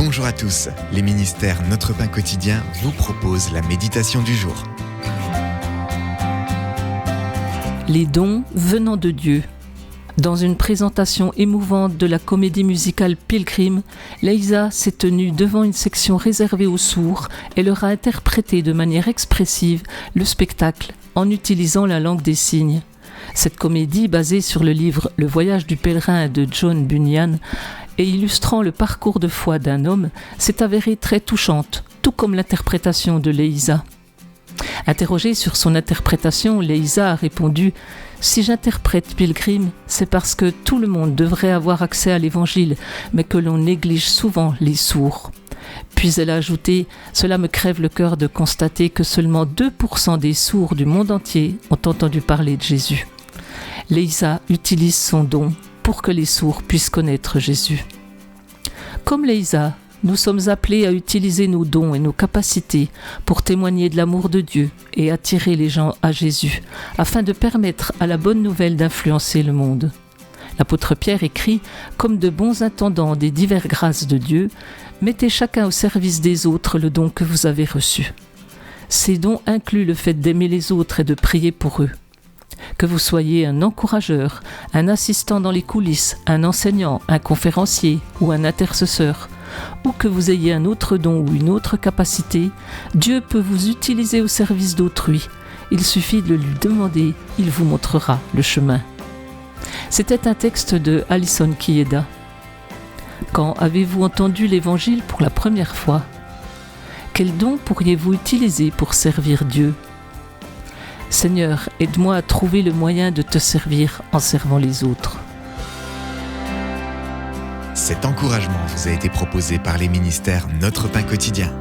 Bonjour à tous, les ministères Notre Pain Quotidien vous proposent la méditation du jour. Les dons venant de Dieu. Dans une présentation émouvante de la comédie musicale Pilgrim, Leïsa s'est tenue devant une section réservée aux sourds et leur a interprété de manière expressive le spectacle en utilisant la langue des signes. Cette comédie, basée sur le livre Le voyage du pèlerin de John Bunyan et illustrant le parcours de foi d'un homme, s'est avérée très touchante, tout comme l'interprétation de Leïsa. Interrogée sur son interprétation, Leïsa a répondu « Si j'interprète Pilgrim, c'est parce que tout le monde devrait avoir accès à l'évangile, mais que l'on néglige souvent les sourds. » Puis elle a ajouté « Cela me crève le cœur de constater que seulement 2% des sourds du monde entier ont entendu parler de Jésus. » Leïsa utilise son don pour que les sourds puissent connaître Jésus. Comme Leïsa, nous sommes appelés à utiliser nos dons et nos capacités pour témoigner de l'amour de Dieu et attirer les gens à Jésus, afin de permettre à la bonne nouvelle d'influencer le monde. L'apôtre Pierre écrit « Comme de bons intendants des diverses grâces de Dieu, mettez chacun au service des autres le don que vous avez reçu. » Ces dons incluent le fait d'aimer les autres et de prier pour eux. Que vous soyez un encourageur, un assistant dans les coulisses, un enseignant, un conférencier ou un intercesseur, ou que vous ayez un autre don ou une autre capacité, Dieu peut vous utiliser au service d'autrui. Il suffit de lui demander, il vous montrera le chemin. C'était un texte de Alison Kieda. Quand avez-vous entendu l'Évangile pour la première fois? Quel don pourriez-vous utiliser pour servir Dieu? Seigneur, aide-moi à trouver le moyen de te servir en servant les autres. Cet encouragement vous a été proposé par les ministères Notre Pain Quotidien.